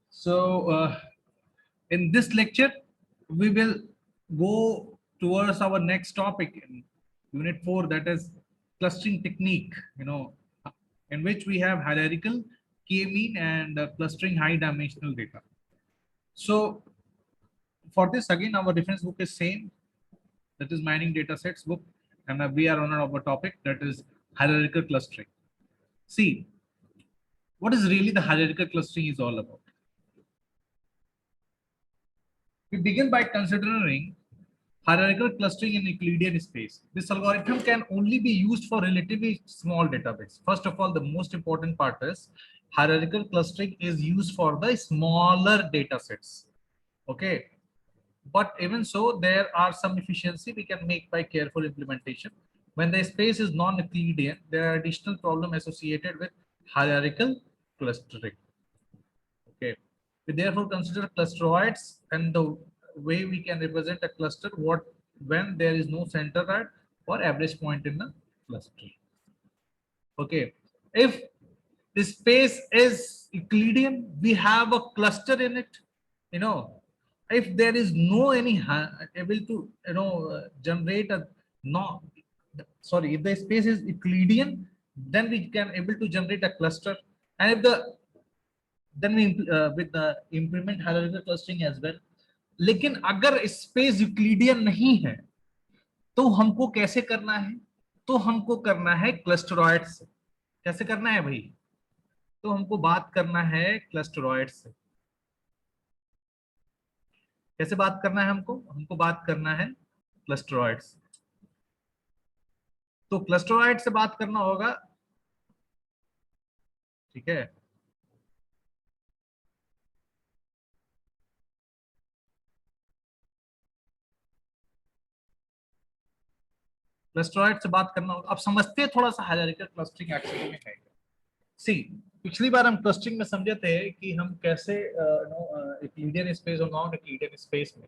So in this lecture, we will go towards our next topic in Unit 4, that is clustering technique. In which we have hierarchical, k-mean, and clustering high-dimensional data. So for this, again, our reference book is same. That is mining data sets book, and we are on our topic, that is hierarchical clustering. See, what is really the hierarchical clustering is all about. We begin by considering hierarchical clustering in Euclidean space. This algorithm can only be used for relatively small database. First of all, the most important part is hierarchical clustering is used for the smaller data sets. Okay. But even so, there are some efficiency we can make by careful implementation. When the space is non-Euclidean, there are additional problems associated with hierarchical clustering. Okay. We therefore consider clusteroids and the way we can represent a cluster when there is no center or average point in the cluster. Okay. If the space is Euclidean, we have a cluster in it. If there is no any able to generate a if the space is Euclidean, then we can able to generate a cluster, and if then we with the implement hierarchical clustering as well. लेकिन अगर space Euclidean नहीं है तो हमको कैसे करना है? तो हमको करना है क्लस्टरॉइड से. कैसे करना है भाई? तो हमको बात करना है क्लस्टरॉइड से. कैसे बात करना है हमको बात करना है क्लस्टरॉइड से. तो क्लस्टरॉइड से बात करना होगा. ठीक है. क्लस्टरॉइड से बात करना होगा. अब समझते हैं थोड़ा सा हायरार्किकल क्लस्टरिंग एक्चुअली में है. सी, पिछली बार हम क्लस्टरिंग में समझे थे कि हम कैसे यूक्लिडियन स्पेस और नॉन यूक्लिडियन स्पेस में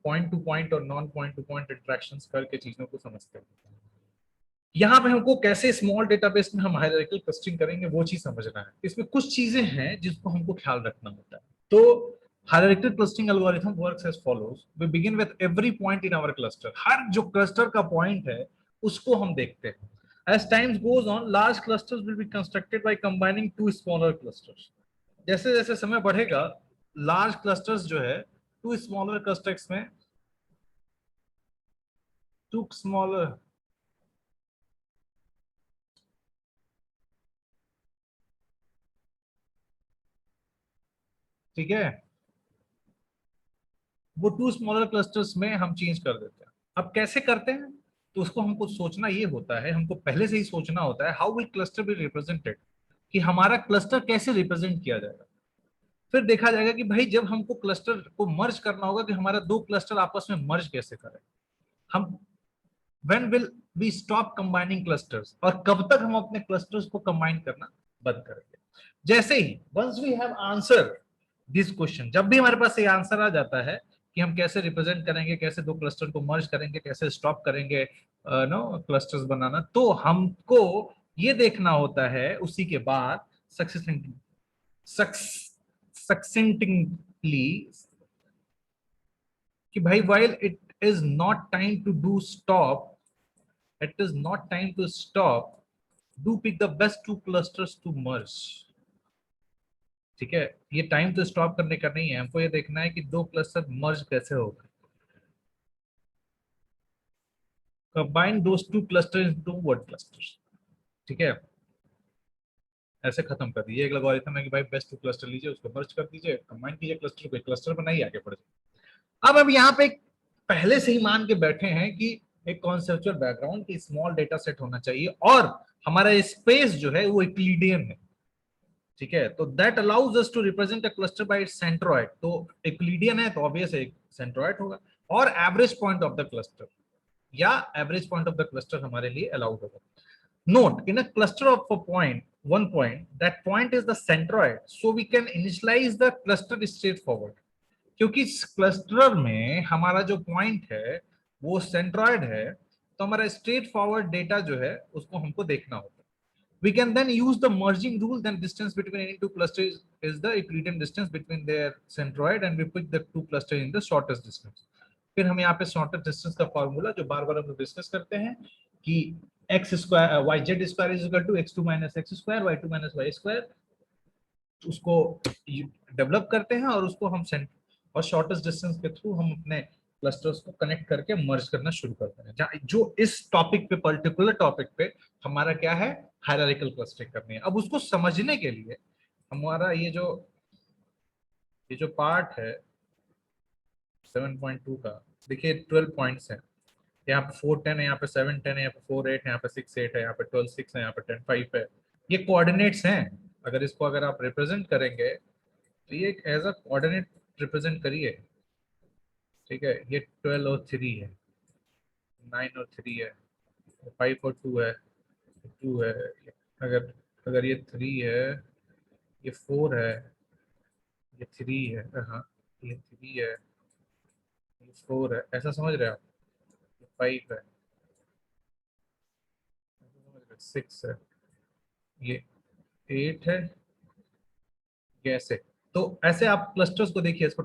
पॉइंट टू पॉइंट और non point two point interactions करके चीजों को समझते हैं. यहाँ पे हमको कैसे स्मॉल डेटाबेस में हम हायरार्किकल क्लस्टरिंग करेंगे वो चीज समझना है. इसमें कुछ चीजें हैं जिसको हमको ख्याल रखना होता है. तो hierarchical clustering algorithm works as follows. We begin with every point in our cluster. हर जो क्लस्टर का पॉइंट है उसको हम देखते हैं. As time goes on, large clusters will be constructed by combining two smaller clusters. जैसे जैसे समय बढ़ेगा, large clusters जो है two smaller clusters में two smaller ठीक है, वो टू स्मॉलर क्लस्टर्स में हम चेंज कर देते हैं. अब कैसे करते हैं? तो उसको हमको सोचना ये होता है, हमको पहले से ही सोचना होता है how will cluster be represented, कि हमारा क्लस्टर कैसे रिप्रेजेंट किया जाएगा. फिर देखा जाएगा कि भाई जब हमको क्लस्टर को मर्ज करना होगा कि हमारा दो क्लस्टर आपस में मर्ज कैसे करें. हम when will we stop combining clusters, और कब तक हम अपने क्लस्टर्स को कंबाइन करना बंद करेंगे. जैसे ही once we have answer this question, जब भी हमारे पास ये आंसर आ जाता है कि हम कैसे रिप्रेजेंट करेंगे, कैसे दो क्लस्टर को मर्ज करेंगे, कैसे स्टॉप करेंगे क्लस्टर्स बनाना, तो हमको ये देखना होता है उसी के बाद सक्सेंटिंगली कि भाई while it is not time to do stop, it is not time to stop, do pick the best two clusters to merge. ठीक है, ये टाइम तो स्टॉप करने का नहीं है, हमको ये देखना है कि दो क्लस्टर मर्ज कैसे होगा. Combine those two cluster into one cluster. ठीक है, ऐसे खत्म कर दीजिए. एक एल्गोरिथम है कि भाई बेस्ट टू क्लस्टर लीजिए, उसको मर्ज कर दीजिए, कंबाइन कीजिए क्लस्टर को, क्लस्टर बनाइए, आगे बढ़ जाए. अब यहाँ पे पहले से ही मान के बैठे हैं कि एक कॉन्सेप्चुअल बैकग्राउंड की स्मॉल डेटा सेट होना चाहिए और हमारा स्पेस जो है वो यूक्लिडियन है. ठीक है, तो that allows us to represent a cluster by its centroid. तो यूक्लिडियन है तो ऑब्वियस है सेंट्रोइड होगा, और average point of the cluster या average point of the cluster हमारे लिए अलाउड होगा. Note, in a cluster of a point, one point, that point is the centroid, so we can initialize the cluster straightforward. क्योंकि इस cluster में हमारा जो point है वो सेंट्रॉइड है, तो हमारा स्ट्रेट फॉरवर्ड डेटा जो है उसको हमको देखना होगा. We can then use the merging rule. Then distance between any two clusters is the Euclidean distance between their centroid, and we put the two clusters in the shortest distance. फिर हम यहाँ पे शॉर्टेस्ट डिस्टेंस का formula जो बार बार हम discuss करते हैं कि x square y z square is equal to x two minus x square y two minus y square, उसको डेवलप करते हैं और उसको हम और शॉर्टेस्ट डिस्टेंस के थ्रू हम अपने क्लस्टर्स को कनेक्ट करके मर्ज करना शुरू करते हैं, जो इस टॉपिक पे पर्टिकुलर टॉपिक पे हमारा क्या है, हायरार्किकल क्लस्टरिंग करनी है। अब उसको समझने के लिए हमारा ये जो पार्ट है 7.2 का, देखिए 12 पॉइंट्स हैं, यहाँ पे 4 10 है, यहाँ पे 7 10 है, यहाँ पे 4 8 है, यहाँ पे 6 8 है, यहाँ पे 12 6 है, यहाँ पे 10 5 है। ये कोऑर्डिनेट्स हैं। अगर आप रिप्रेजेंट करेंगे तो ये एज अ कोऑर्डिनेट रिप्रेजेंट करिए, ठीक है। ये 12 और 3 है, 9 और 3 है, 5 और 2 है, 2 है। अगर अगर ये 3 है, ये 4 है, ये 3 है, हाँ ये 3 है, ये 4 है, ऐसा समझ रहे हैं आप। 5 है, 6 है, ये 8 है, ये ऐसे। तो ऐसे आप क्लस्टर्स को देखिए, इसको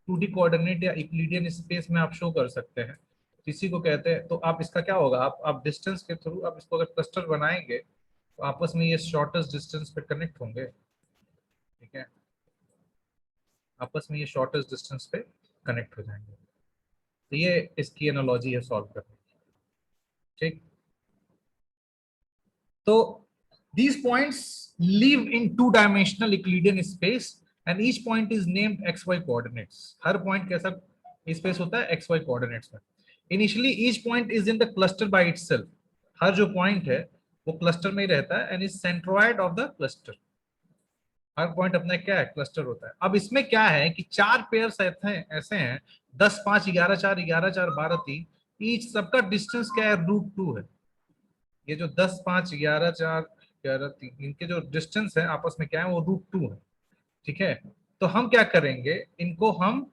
2D कोऑर्डिनेट या यूक्लिडियन स्पेस में आप शो कर सकते हैं, किसी को कहते हैं। तो आप इसका क्या होगा, आप डिस्टेंस के थ्रू आप इसको अगर क्लस्टर बनाएंगे तो आपस में ये शॉर्टेस्ट डिस्टेंस पे कनेक्ट होंगे, ठीक है। आपस में ये शॉर्टेस्ट डिस्टेंस पे कनेक्ट हो जाएंगे। तो ये इसकी एनालॉजी है सॉल्व करने की, ठीक। तो these points live in two-dimensional Euclidean space and each point is named xy coordinates. Her point कैसा स्पेस होता है, xy coordinates में। Initially each point is in the cluster by itself. हर जो पॉइंट है वो क्लस्टर में ही रहता है and is centroid of the cluster. Her point अपना क्या है, क्लस्टर होता है। अब इसमें क्या है कि 4 पेयर्स ऐसे हैं 10 5 11 4 11 4 12 3, ईच सबका डिस्टेंस क्या है, √2 है। ये जो 10 5 11 4 11 3 इनके जो डिस्टेंस है आपस में क्या है, वो √2 है, ठीक है। तो हम क्या करेंगे, इनको हम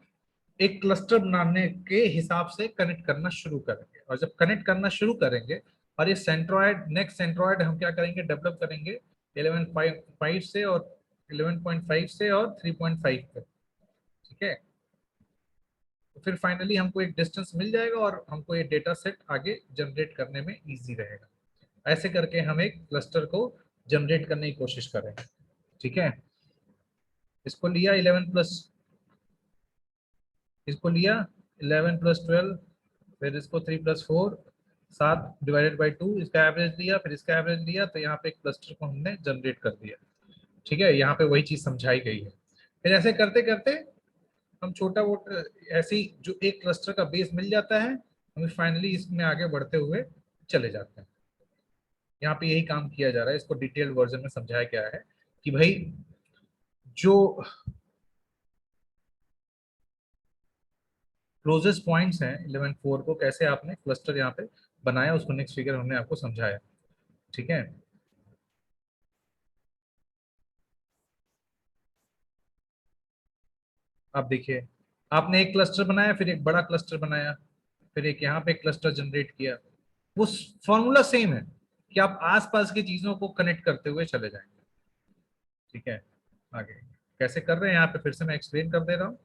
एक क्लस्टर बनाने के हिसाब से कनेक्ट करना शुरू करेंगे, और जब कनेक्ट करना शुरू करेंगे और ये सेंट्रॉइड, नेक्स्ट सेंट्रॉइड हम क्या करेंगे, डेवलप करेंगे 11.5 से और 11.5 से और 3.5 पे, ठीक है। तो फिर फाइनली हमको एक डिस्टेंस मिल जाएगा और हमको ये डेटा सेट आगे जनरेट करने में इजी रहेगा। ऐसे करके हम एक क्लस्टर को जनरेट करने की कोशिश करेंगे, ठीक है। इसको लिया 11 प्लस, इसको लिया 11 प्लस 12, फिर इसको 3 प्लस 4 7 डिवाइडेड बाई 2, इसका एवरेज लिया, फिर इसका एवरेज लिया, तो यहाँ पे एक क्लस्टर को हमने जनरेट कर दिया, ठीक है। यहाँ पे वही चीज समझाई गई है। फिर ऐसे करते करते हम छोटा वो ऐसी जो एक क्लस्टर का बेस मिल जाता है, हमें फाइनली इसमें आगे बढ़ते हुए चले जाते हैं। यहाँ पे यही काम किया जा रहा है, इसको डिटेल्ड वर्जन में समझाया गया है कि भाई जो क्लोजेस्ट पॉइंट्स हैं 11 4 को कैसे आपने क्लस्टर यहाँ पे बनाया, उसको नेक्स्ट फिगर हमने आपको समझाया, ठीक है। आप देखिए, आपने एक क्लस्टर बनाया, फिर एक बड़ा क्लस्टर बनाया, फिर एक यहाँ पे क्लस्टर जनरेट किया। वो फॉर्मूला सेम है कि आप आसपास की चीजों को कनेक्ट करते हुए चले जाएंगे, ठीक है। आगे कैसे कर रहे हैं यहाँ पे फिर से मैं एक्सप्लेन कर दे रहा हूँ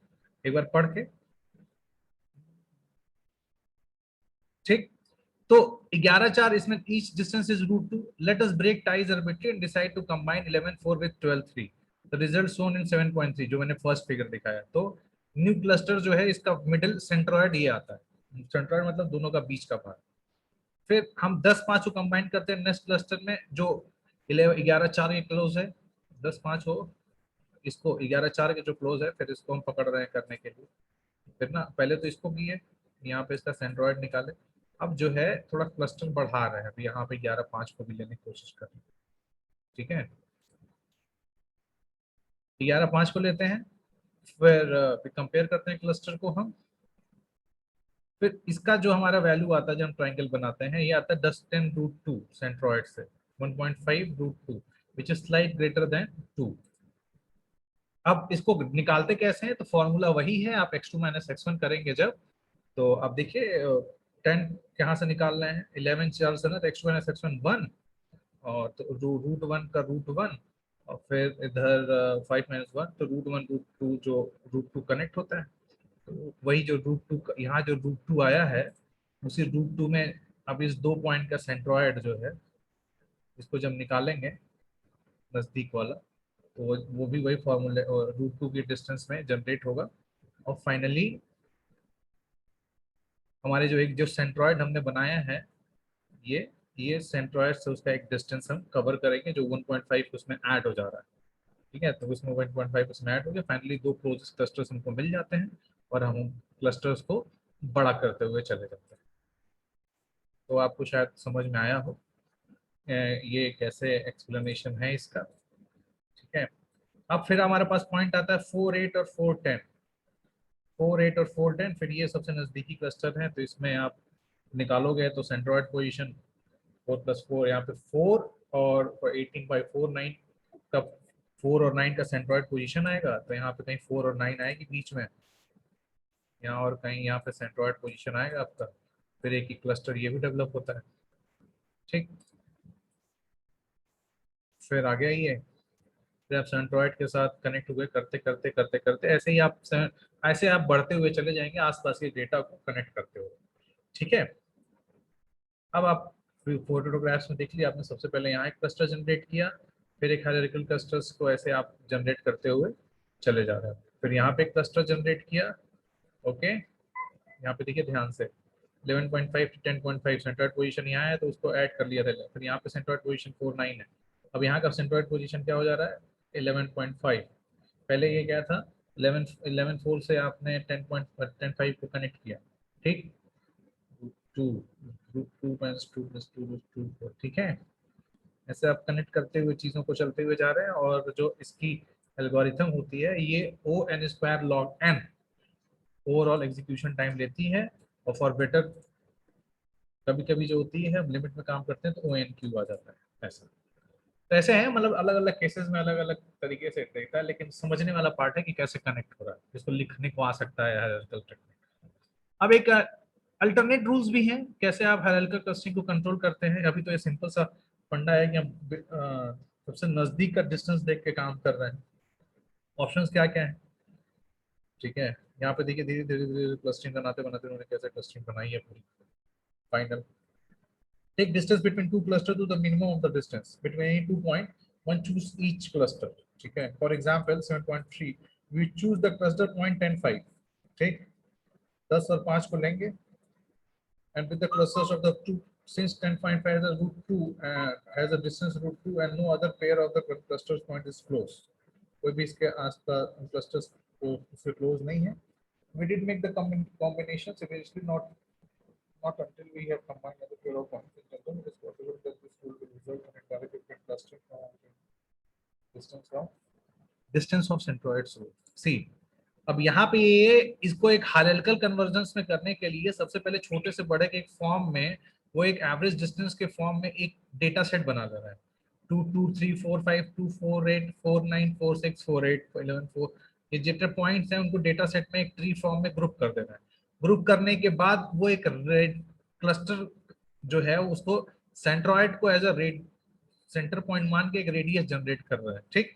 एक बार पढ़ के, ठीक। तो 11 4 इसमें each distance is √2, let us break ties arbitrary and decide to combine 11 4 with 12 3, the result shown in 7.3, जो मैंने फर्स्ट फिगर दिखाया। तो न्यू क्लस्टर जो है इसका मिडिल सेंट्रोइड ये आता है, सेंट्रोइड मतलब दोनों का बीच का भाग। फिर हम 10 5 को कंबाइन करते हैं नेक्स्ट क्लस्टर में, जो 11 4 के क्लोज है, 10 5 हो, इसको 11 4 के जो क्लोज है, फिर इसको हम पकड़ रहे हैं करने के लिए। फिर ना पहले तो इसको किए, यहाँ पे इसका सेंट्रोइड निकाले। अब जो है थोड़ा क्लस्टर बढ़ा रहे हैं, अभी यहाँ पे 11 5 को भी लेने की कोशिश कर रहे हैं, ठीक है। 11 5 को लेते हैं, फिर कंपेयर करते हैं क्लस्टर को हम। फिर इसका जो हमारा वैल्यू आता है जब हम ट्राइंगल बनाते हैं, ये आता है 10 10 √2 सेंट्रोइड से 1.5 √2 which is slight greater than 2। अब इसको निकालते कैसे हैं, तो फॉर्मूला वही है, आप x2 माइनस x1 करेंगे जब, तो अब देखिए 10 कहाँ से निकाल रहे हैं, 11 4 से ना, तो x2 माइनस x1 1, और तो रूट वन का रूट वन, और फिर इधर 5 - 1, तो रूट 1 रूट 2 जो रूट 2 कनेक्ट होता है, तो वही जो रूट 2 यहाँ जो रूट 2 आया है, उसी रूट 2 में अब इस 2 पॉइंट का सेंट्रॉयड जो है, इसको जब निकालेंगे नजदीक वाला, तो वो भी वही फॉर्मूले रूट 2 की डिस्टेंस में जनरेट होगा। और फाइनली हमारे जो एक जो सेंट्रॉयड हमने बनाया है, ये ये सेंट्रॉयड से उसका एक डिस्टेंस हम कवर करेंगे जो 1.5 उसमें ऐड हो जा रहा है। ठीक है, तो उसमें 1.5 उसमें ऐड हो गया। फाइनली 2 क्लोजेस्ट क्लस्टर्स हमको मिल जाते हैं और हम क्लस्टर्स को बड़ा करते हुए चले जाते हैं। तो आपको शायद समझ में आया हो ये कैसे एक्सप्लेनेशन है इसका। ठीक है, अब फिर हमारे पास पॉइंट आता है 4, 8 और 4, 10। 4, 8 और 4, 10 फिर ये सबसे नजदीकी क्लस्टर हैं, तो इसमें आप निकालोगे तो सेंट्रॉयड पोजीशन 4+4, यहाँ पे 4 और 18/4 9 का 4 और 9 का सेंट्रॉयड पोजीशन आएगा, तो यहाँ पे कहीं 4 और 9 आएगी बीच में, यहाँ और कहीं यहाँ पे सेंट्रॉयड पोजीशन आएगा आपका, फिर एक ही क्लस्टर ये भी डेवलप होता है। ठीक, फिर आ गया ये, फिर आप सेंट्रॉयड के साथ कनेक्ट हुए करते करते करते करते ऐसे आप बढ़ते हुए चले जाएंगे आसपास के डेटा को कनेक्ट करते हुए। ठीक है, अब आप फोटोग्राफ्स में देख लिया आपने, सबसे पहले यहाँ एक क्लस्टर जनरेट किया, फिर एक हायरार्किकल क्लस्टर्स को ऐसे आप जनरेट करते हुए चले जा रहे हैं, फिर यहाँ पे एक क्लस्टर जनरेट किया। ओके, यहाँ पे देखिए ध्यान से 11.5 to 10.5 सेंट्रॉयड पोजीशन यहाँ है, तो उसको ऐड कर लिया था, फिर यहाँ पे सेंट्रॉयड पोजीशन 4, 9 है। अब यहाँ का सेंट्रॉयड पोजीशन क्या हो जा रहा है, 11.5। पहले ये क्या था, 11 4 से आपने 10.5 को कनेक्ट किया। ठीक, 2 2 + 2 + 2 + 2 ठीक है, ऐसे आप कनेक्ट करते हुए चीज़ों को चलते हुए जा रहे हैं। और जो इसकी एल्गोरिथम होती है ये O(n²log(n) ओवरऑल एग्जीक्यूशन टाइम लेती है, और फॉर बेटर कभी कभी जो होती है हम लिमिट में काम करते हैं तो ONQ आ जाता है ऐसा। तो ऐसे है, मतलब अलग अलग केसेस में अलग अलग तरीके से देखता है, लेकिन समझने वाला पार्ट है कि कैसे कनेक्ट हो रहा है, इसको लिखने को आ सकता है हायरार्किकल टेक्निक। अब एक अल्टरनेट रूल्स भी हैं कैसे आप हायरार्किकल क्लस्टरिंग को कंट्रोल करते हैं। अभी तो ये सिंपल सा फंडा है कि हम सबसे नजदीक का डिस्टेंस देख के काम कर रहे हैं। ऑप्शंस क्या क्या है, ठीक है, यहाँ पे देखिए धीरे धीरे धीरे क्लस्टरिंग बनाते बनाते उन्होंने कैसे क्लस्टरिंग बनाई है पूरी। Final, take distance between two cluster to the minimum of the distance between any 2 point, one choose each cluster। ठीक है, for example 7.3 we choose the cluster point 10 5। ठीक, 10 और 5 को लेंगे, and with the clusters of the two, since 10.5 has a root 2 has a distance root 2 and no other pair of the clusters point is close, कोई भी इसके आसपास clusters को उससे क्लोज नहीं है। We did make the combinations eventually, not until we have combined other pair of points in general it is possible that this will result in a entirely different clustering distance of centroids rule। See, अब यहाँ पे ये इसको एक hierarchical convergence में करने के लिए सबसे पहले छोटे से बड़े के एक फॉर्म में, वो एक एवरेज डिस्टेंस के फॉर्म में एक डेटा सेट बना ले रहा है। 2 2 3 4 5 2 4 8 4 9 4 6 4 8 11 4, ये जितने पॉइंट्स हैं उनको डेटा सेट में एक ट्री फॉर्म में ग्रुप कर देना है। ग्रुप करने के बाद वो एक रेड क्लस्टर जो है उसको सेंट्रॉइड को as a red centre point मान के एक रेडियस जनरेट कर रहा है। ठीक,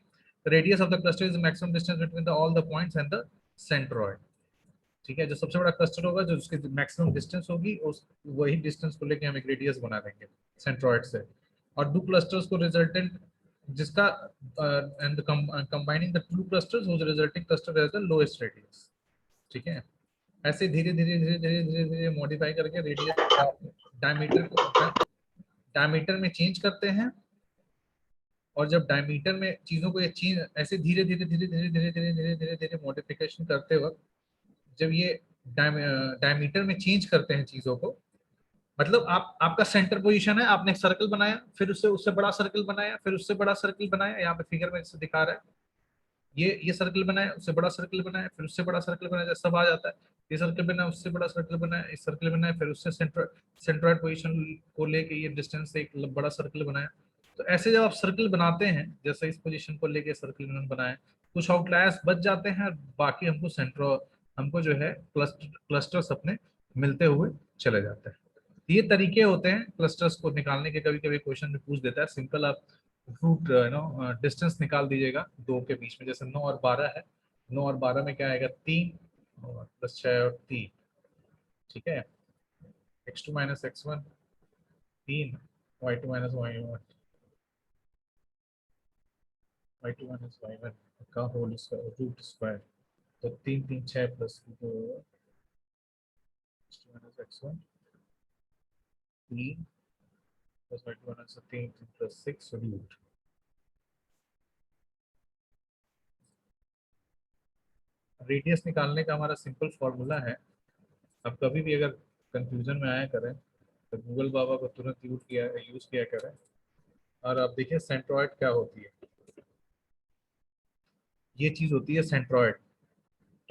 radius of the cluster is maximum distance between the all the points and the centroid. ठीक है, जो सबसे बड़ा क्लस्टर होगा जो उसकी मैक्सिमम डिस्टेंस होगी उस वही डिस्टेंस को लेके हम एक रेडियस बना देंगे सेंट्रॉइड से, और दो क्लस्टर्स को रिजल्टेंट जिसका and combining the two clusters whose resulting cluster has the lowest radius। ठीक है, ऐसे धीरे धीरे धीरे धीरे धीरे धीरे मॉडिफाई करके रेडियस डायमीटर में चेंज करते हैं। और जब डायमीटर में चीजों को ये चीज ऐसे धीरे धीरे धीरे धीरे धीरे धीरे धीरे धीरे धीरे मॉडिफिकेशन करते वक्त जब ये डायमीटर में चेंज करते हैं चीजों को, मतलब आपका सेंटर पोजीशन है, आपने एक सर्कल बनाया, फिर उससे उससे बड़ा सर्कल बनाया, फिर उससे बड़ा सर्कल बनाया, यहाँ पे फिगर में इससे दिखा रहा है, ये सर्कल बनाया, उससे बड़ा सर्कल बनाया, फिर उससे बड़ा सर्कल बनाया, सब आ जाता है। ये सर्कल बनाया, उससे बड़ा सर्कल बनाया, इस सर्कल बनाया, फिर उससे सेंट्रॉइड पोजीशन को लेके ये डिस्टेंस से एक बड़ा सर्कल बनाया। तो ऐसे जब आप सर्कल बनाते हैं, जैसे इस पोजीशन को लेके सर्कल बनाए, कुछ आउटलायर्स बच जाते हैं, बाकी हमको जो है क्लस्टर्स अपने मिलते हुए चले जाते हैं। ये तरीके होते हैं क्लस्टर्स को निकालने के, कभी कभी क्वेश्चन में पूछ देता है। सिंपल आप रूट डिस्टेंस निकाल दीजिएगा दो के बीच में, जैसे 9 और 12 है, 9 और 12 में क्या आएगा 3 और प्लस 6 और 3, ठीक है। x2 minus x1 3, y2 minus y1, y2 minus y1 का होल स्क्वायर रूट स्क्वायर, तो 3 3 6 plus 2 x2 minus x1 3 plus y2 minus 3 plus 6 root. रेडियस निकालने का हमारा सिंपल फॉर्मूला है। अब कभी भी अगर कंफ्यूजन में आया करें तो गूगल बाबा को तुरंत यूज किया करें। और अब देखिए सेंट्रॉइड क्या होती है। ये चीज होती है सेंट्रॉइड।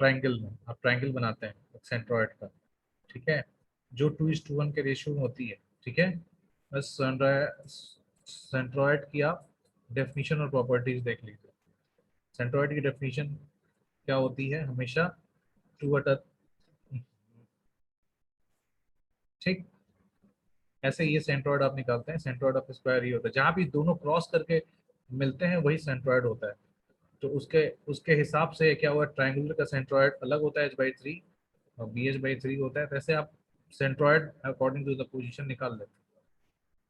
ट्राइंगल में आप ट्राइंगल बनाते हैं सेंट्रॉइड का, ठीक है, जो 2:1 के रेशियो में होती है, ठीक है। बस सेंट्रॉइड की आप डेफिनेशन और प्रॉपर्टीज देख लीजिए। सेंट्रॉइड की डेफिनेशन क्या होती है, हमेशा 2/, ठीक। ऐसे ये सेंट्रॉइड आप निकालते हैं, सेंट्रॉइड ऑफ स्क्वायर ही होता है, जहां भी दोनों क्रॉस करके मिलते हैं वही सेंट्रॉइड होता है। तो उसके उसके हिसाब से क्या हुआ, ट्राइंगुलर का सेंट्रॉइड अलग होता है h/3 और bh/3 होता है। वैसे आप centroid according to the position निकाल लेते हैं,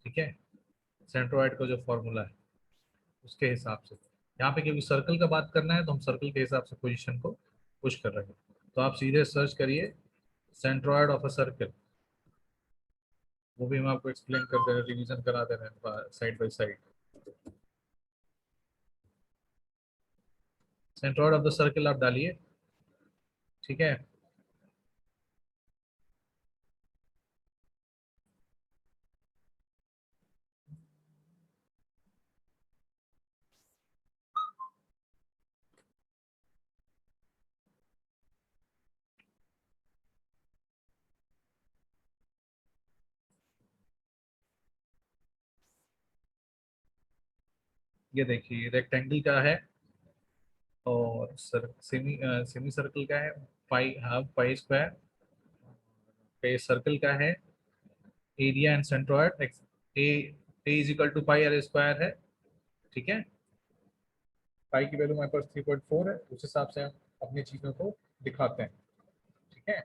ठीक है। सेंट्रॉइड का जो फॉर्मूला है उसके हिसाब से, यहाँ पे क्योंकि सर्कल का बात करना है तो हम सर्कल के हिसाब से पोजीशन को पुश कर रहे हैं। तो आप सीधे सर्च करिए सेंट्रॉइड ऑफ अ सर्कल, वो भी हम आपको एक्सप्लेन कर दे रहे हैं, रिविजन करा दे रहे हैं side by side. Centroid of the circle आप डालिए, ठीक है। ये देखिए रेक्टेंगल का है और सेमी सर्कल का है, पाई हाफ पाई स्क्वायर पे, सर्कल का है area and centroid x a is equal to pi r square है, ठीक है। पाई की वैल्यू हमारे पास 3.4 है, उस हिसाब से हम अपनी चीजों को दिखाते हैं, ठीक है।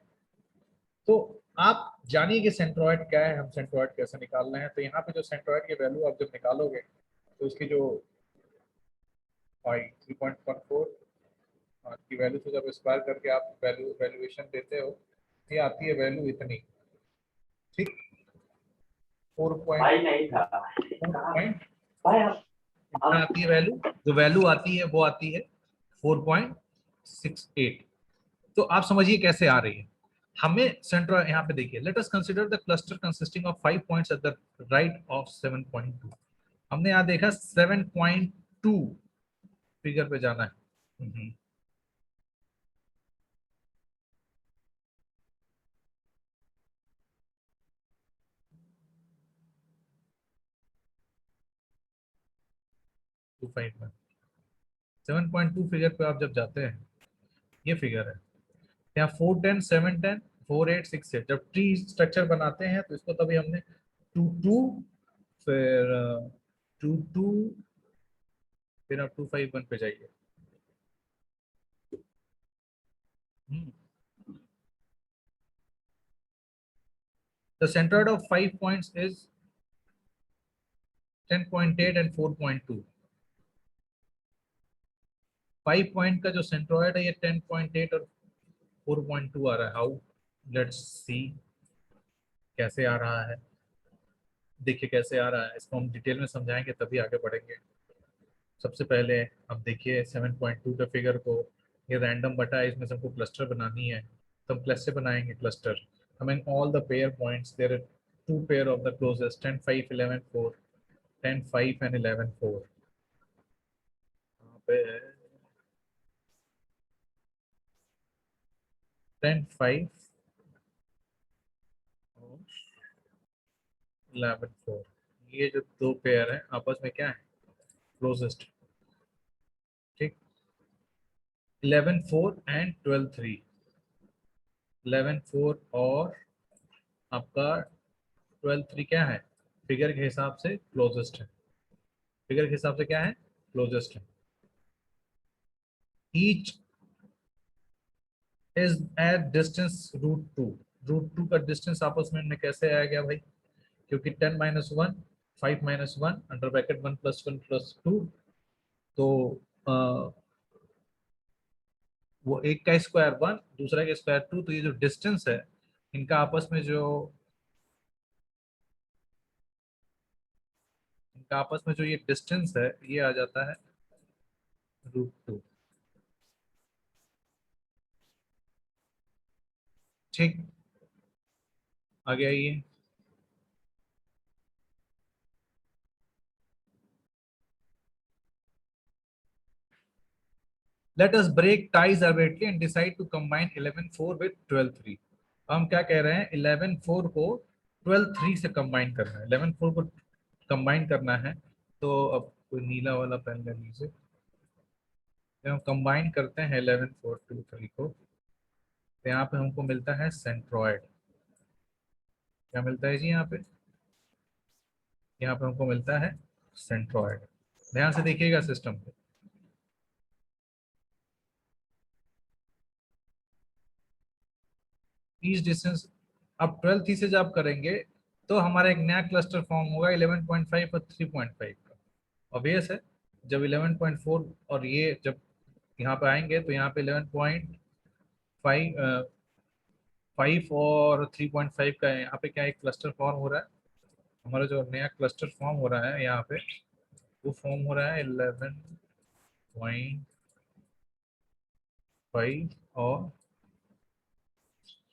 तो आप जानिए कि सेंट्रॉइड क्या है, हम सेंट्रॉइड कैसे निकालना है। तो यहाँ पे जो सेंट्रॉइड की वैल्यू आप जब निकालोगे तो उसकी जो पाई 3.14 की वैल्यू से जब स्क्वायर करके आप वैल्यूएशन देते हो, ये आती है वैल्यू इतनी, ठीक। 4 भाई पॉइंट नहीं था 4 पॉइंट भाई इतना आती है वैल्यू। जो वैल्यू आती है वो आती है 4.68। तो आप समझिए कैसे आ रही है। हमें सेंटर यहाँ पे देखिए, let us consider the cluster consisting of 5 points at the right of 7.2। हमने यहाँ देखा 7.2 फिगर पे जाना है। 251 7.2 फिगर पे आप जब जाते हैं, ये फिगर है यहाँ 410 710 486 जब ट्री स्ट्रक्चर बनाते हैं तो इसको तभी हमने 2 2 फिर 2 2 फिर आप 251 पे जाइए। The centroid of 5 points is 10.8 and 4.2। 5 point का जो सेंट्रॉइड है ये 10.8 और 4.2 आ रहा है। हाउ, लेट्स सी कैसे आ रहा है। देखिए कैसे आ रहा है, इसको हम डिटेल में समझाएंगे तभी आगे बढ़ेंगे। सबसे पहले अब देखिए 7.2 के फिगर को, ये रैंडम बटा है, इसमें से हमको क्लस्टर बनानी है तो हम कैसे बनाएंगे क्लस्टर। हमें all the pair points there are two pair of the closest 10 5 11 4, 10 5 and 11 4। यहाँ पे 10 5 और 11 4, ये जो दो पेयर है आपस में क्या है, क्लोजेस्ट, ठीक। 11 4 एंड 12 3, 11 4 और आपका 12 3 क्या है, फिगर के हिसाब से क्लोजेस्ट है, फिगर के हिसाब से क्या है, क्लोजेस्ट है। ईच इज एट डिस्टेंस √2, √2 का डिस्टेंस आपस में इनमें कैसे आया गया भाई, क्योंकि 10 minus 1 5 minus 1 under bracket 1 plus 1 plus 2, तो वो एक का स्क्वायर 1 दूसरा का स्क्वायर 2, तो ये जो डिस्टेंस है इनका आपस में जो, इनका आपस में जो ये डिस्टेंस है ये आ जाता है √2। ठीक, आगे आइए। Let us break ties arbitrarily and decide to combine 11 4 with 12 3। हम क्या कह रहे हैं, 11 4 को 12 3 से कंबाइन करना है, 11 4 को कंबाइन करना है। तो अब कोई नीला वाला पेन ले लीजिए, जब हम कंबाइन करते हैं 11 4 2 3 को, तो यहाँ पे हमको मिलता है सेंट्रॉयड। क्या मिलता है जी यहाँ पे, यहाँ पे हमको मिलता है सेंट्रॉयड। ध्यान से देखिएगा सिस्टम को। ईच डिस्टेंस, अब 12 3 से जब आप करेंगे तो हमारा एक नया क्लस्टर फॉर्म होगा 11.5 और 3.5 का। ऑब्वियस है, जब 11.4 और ये जब यहाँ पे आएंगे तो यहाँ पे 11.5 5 और 3.5 का यहाँ पे क्या एक क्लस्टर फॉर्म हो रहा है। हमारा जो नया क्लस्टर फॉर्म हो रहा है यहाँ पे, वो फॉर्म हो रहा है 11.5 और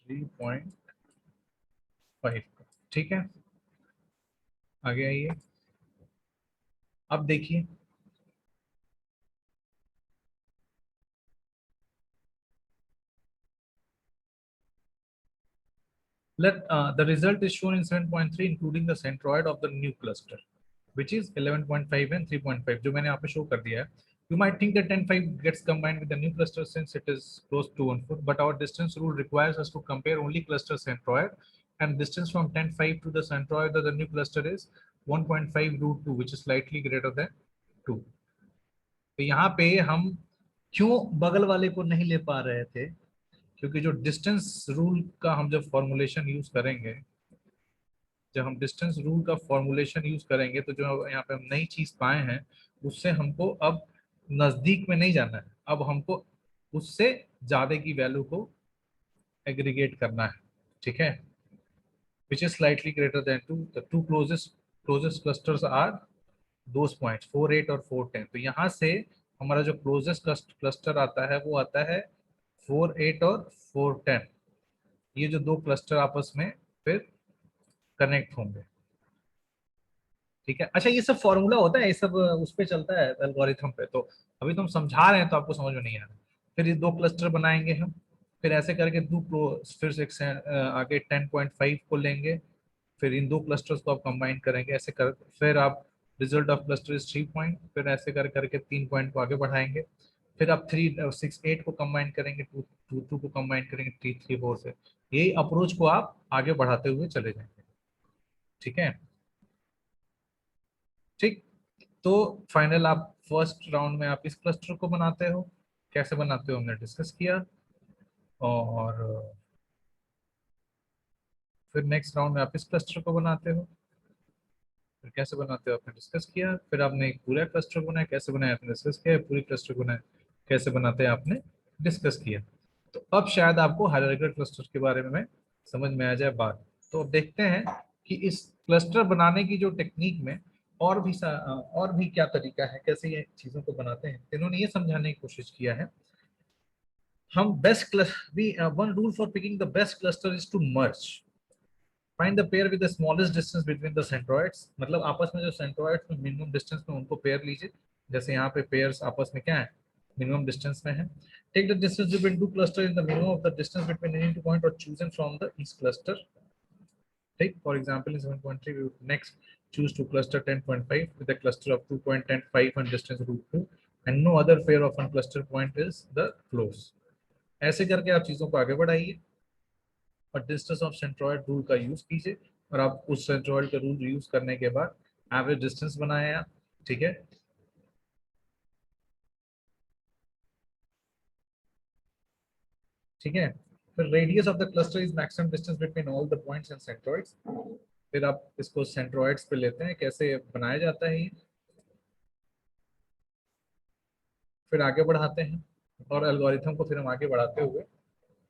3.5 का। ठीक है, आगे आइए। अब देखिए, the result is shown in 7.3 including the centroid of the new cluster which is 11.5 and 3.5, जो मैंने यहाँ पे शो कर दिया है। You might think that 10 5 gets combined with the new cluster since it is close to 1 4, but our distance rule requires us to compare only cluster centroid, and distance from 10 5 to the centroid of the new cluster is 1.5 √2, which is slightly greater than 2। तो यहाँ पे हम क्यों बगल वाले को नहीं ले पा रहे थे, क्योंकि जो डिस्टेंस रूल का हम जब फॉर्मुलेशन यूज करेंगे, जब हम डिस्टेंस रूल का फॉर्मुलेशन यूज करेंगे तो जो यहाँ पे हम नई चीज पाए हैं उससे हमको अब नजदीक में नहीं जाना है, अब हमको उससे ज्यादा की वैल्यू को एग्रीगेट करना है। ठीक है, which is slightly greater than 2, the two closest clusters are those points 4 8 और 4 10। तो यहाँ से हमारा जो क्लोजेस्ट क्लस्टर आता है वो आता है 4 8 और 4 10। ये जो दो क्लस्टर आपस में फिर कनेक्ट होंगे। ठीक है, अच्छा ये सब फॉर्मूला होता है, ये सब उस पे चलता है एल्गोरिथम पे, तो अभी तुम समझा रहे हैं तो आपको समझ में नहीं आ रहा। फिर ये दो क्लस्टर बनाएंगे हम, फिर ऐसे करके फिर से आगे 10.5 को लेंगे, फिर इन दो क्लस्टर्स को आप कंबाइन करेंगे ऐसे कर, फिर आप result of cluster is 3 point, फिर ऐसे कर करके 3 पॉइंट को आगे बढ़ाएंगे, फिर आप 3 6 8 को कंबाइन करेंगे, 2 2 2 को कंबाइन करेंगे 3 3 4 से। यही अप्रोच को आप आगे बढ़ाते हुए चले जाएंगे। ठीक है, ठीक। तो फाइनल आप फर्स्ट राउंड में आप इस क्लस्टर को बनाते हो, कैसे बनाते हो हमने डिस्कस किया, और फिर नेक्स्ट राउंड में आप इस क्लस्टर को बनाते हो, फिर कैसे बनाते हो आपने डिस्कस किया, फिर आपने एक पूरा क्लस्टर बनाया, कैसे बनाया आपने डिस्कस किया, पूरी क्लस्टर बनाया कैसे बनाते हैं आपने डिस्कस किया। तो अब शायद आपको हायरार्किकल क्लस्टर के बारे में समझ में आ जाए बात। तो अब देखते हैं कि इस क्लस्टर बनाने की जो टेक्निक में और भी क्या तरीका है, कैसे ये चीजों को बनाते हैं। इन्होंने ये समझाने की कोशिश किया है, हम best cluster, one rule for picking the best cluster is to merge, find the pair with the smallest distance between the centroids. मतलब आपस में जो सेंट्रोइड्स में मिनिमम डिस्टेंस में उनको पेयर लीजिए, जैसे यहाँ पे पेयर्स आपस में क्या है, मिनिमम डिस्टेंस में है। Take the distance between two cluster in the minimum of the distance between any two point और chosen from the each cluster. Take for example in 7.3 we would next choose to cluster 10.5 with a cluster of 2.105 and distance √2 and no other pair of unclustered point is the close। ऐसे करके आप चीजों को आगे बढ़ाइए और distance of centroid rule का use कीजिए और आप उस सेंट्रोइड का रूल यूज करने के बाद एवरेज डिस्टेंस बनाया, ठीक है। ठीक है, फिर radius of the cluster is maximum distance between all the points and centroids. फिर आप इसको सेंट्रोइड्स पे लेते हैं, कैसे बनाया जाता है ये, फिर आगे बढ़ाते हैं और एल्गोरिथम को फिर हम आगे बढ़ाते हुए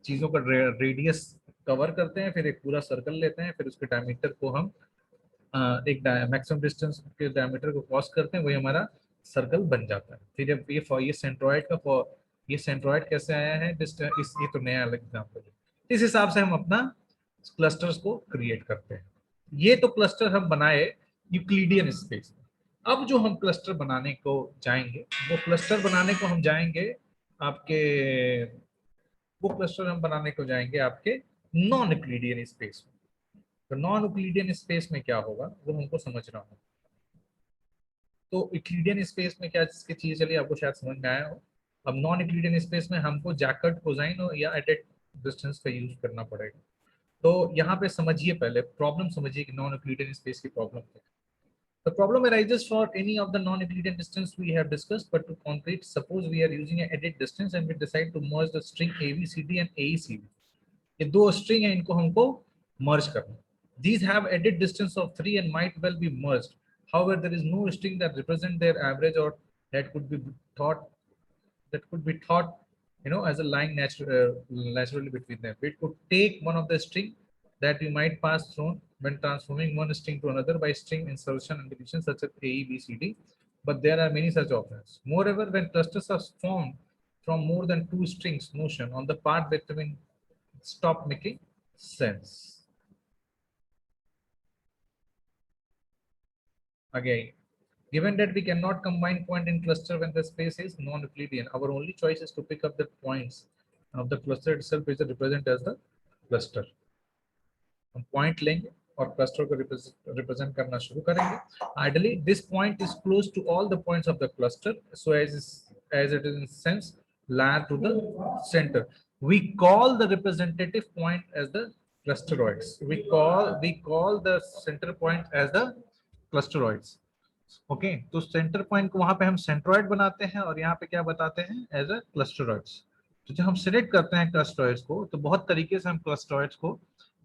चीजों का रेडियस कवर करते हैं, फिर एक पूरा सर्कल लेते हैं, फिर उसके डायमीटर को हम एक मैक्सिमम डिस्टेंस के डायमीटर को क्रॉस करते हैं, वही हमारा सर्कल बन जाता है। फिर जब ये सेंट्रोइड का ये सेंट्रोइड कैसे आया है, ये तो नया अलग एग्जाम्पल है। इस हिसाब से हम अपना क्लस्टर्स को क्रिएट करते हैं। ये तो क्लस्टर हम बनाए यूक्लिडियन स्पेस में। अब जो हम क्लस्टर बनाने को जाएंगे, वो क्लस्टर बनाने को हम जाएंगे आपके वो क्लस्टर हम बनाने को जाएंगे आपके नॉन यूक्लिडियन स्पेस में। तो नॉन यूक्लिडियन स्पेस में क्या होगा वो हमको समझना होगा। तो यूक्लिडियन स्पेस में क्या चीज चलिए आपको शायद समझ में आया हो। अब नॉन यूक्लिडियन स्पेस में हमको जैकर्ट कोसाइन या एडेड डिस्टेंस का यूज करना पड़ेगा। तो यहाँ पे समझिए, पहले प्रॉब्लम समझिए कि नॉन यूक्लिडियन स्पेस की प्रॉब्लम क्या है। The problem arises for any of the non-Euclidean distance we have discussed, but to concrete, suppose we are using an edit distance and we decide to merge the string ABCD and AECD. ये दो string है, इनको हमको merge करना। These have edit distance of 3 and might well be merged. However, there is no string that represent their average or that could be thought as a line naturally between them. It could take one of the string that you might pass through when transforming one string to another by string insertion and deletion, such as A, B, C, D. But there are many such options. Moreover, when clusters are formed from more than two strings, motion on the part between stop making sense. Again, given that we cannot combine point in cluster when the space is non-Euclidean, our only choice is to pick up the points of the cluster itself, which is represented as the cluster. हम point लेंगे और cluster को represent करना शुरू करेंगे। Ideally this point is close to all the points of the cluster, so as it is in sense lie to the center. We call the representative point as the clusteroids. We call the center point as the clusteroids. Okay, तो centre point को वहां पे हम centroid बनाते हैं और यहाँ पे क्या बताते हैं, एज अ क्लस्टरॉइड्स। तो जब हम सिलेक्ट करते हैं क्लस्टरॉइड्स को, तो बहुत तरीके से हम क्लस्टरॉइड्स को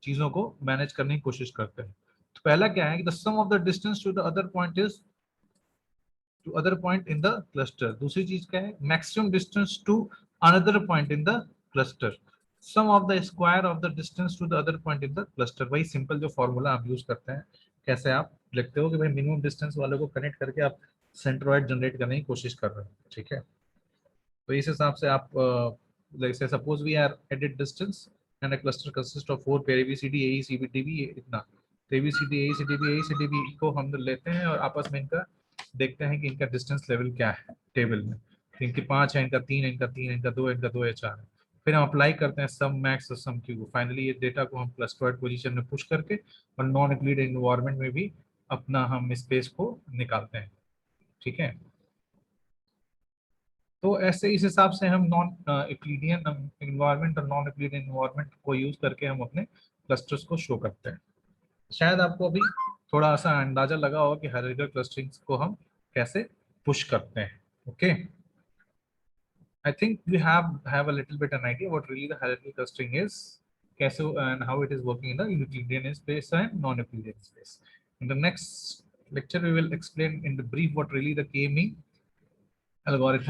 चीजों को मैनेज करने की कोशिश करते हैं। तो पहला क्या है कि the sum of the distance to the other point is to other point in the cluster. दूसरी चीज क्या है, maximum distance to another point in the cluster, sum of the square of the distance to the other point in the cluster. वही simple जो formula आप use करते हैं, कैसे आप लिखते हो कि भाई मिनिमम डिस्टेंस वाले को कनेक्ट करके आप सेंट्रोइड जनरेट करने की कोशिश कर रहे हैं, ठीक है। तो इस हिसाब से आप जैसे suppose we are edit distance and a cluster consist of 4 pair ABCD AECD इतना। तो ABCD AECD को हम लेते हैं और आपस में इनका देखते हैं कि इनका डिस्टेंस लेवल क्या है टेबल में। तो इनके 5 है, इनका 3 है, इनका 3 है, इनका 2 है, इनका 2 है, 4 है। फिर हम अप्लाई करते हैं सम मैक्स और सम क्यू। फाइनली ये डेटा को हम क्लस्टर्ड पोजीशन में पुश करके और नॉन यूक्लिडियन एनवायरनमेंट में भी अपना हम स्पेस को निकालते हैं, ठीक है। तो ऐसे इस हिसाब से हम नॉन यूक्लिडियन एनवायरनमेंट और नॉन यूक्लिडियन एनवायरनमेंट को यूज करके हम अपने क्लस्टर्स को शो करते हैं। शायद आपको अभी थोड़ा सा अंदाजा लगा होगा कि हायरार्किकल क्लस्टरिंग को हम कैसे पुश करते हैं। Okay, I think we have a little bit an idea what really the hierarchical clustering is, कैसे and how it is working in the Euclidean space and non-Euclidean space. In the next lecture, we will explain in the brief what really the K-mean algorithm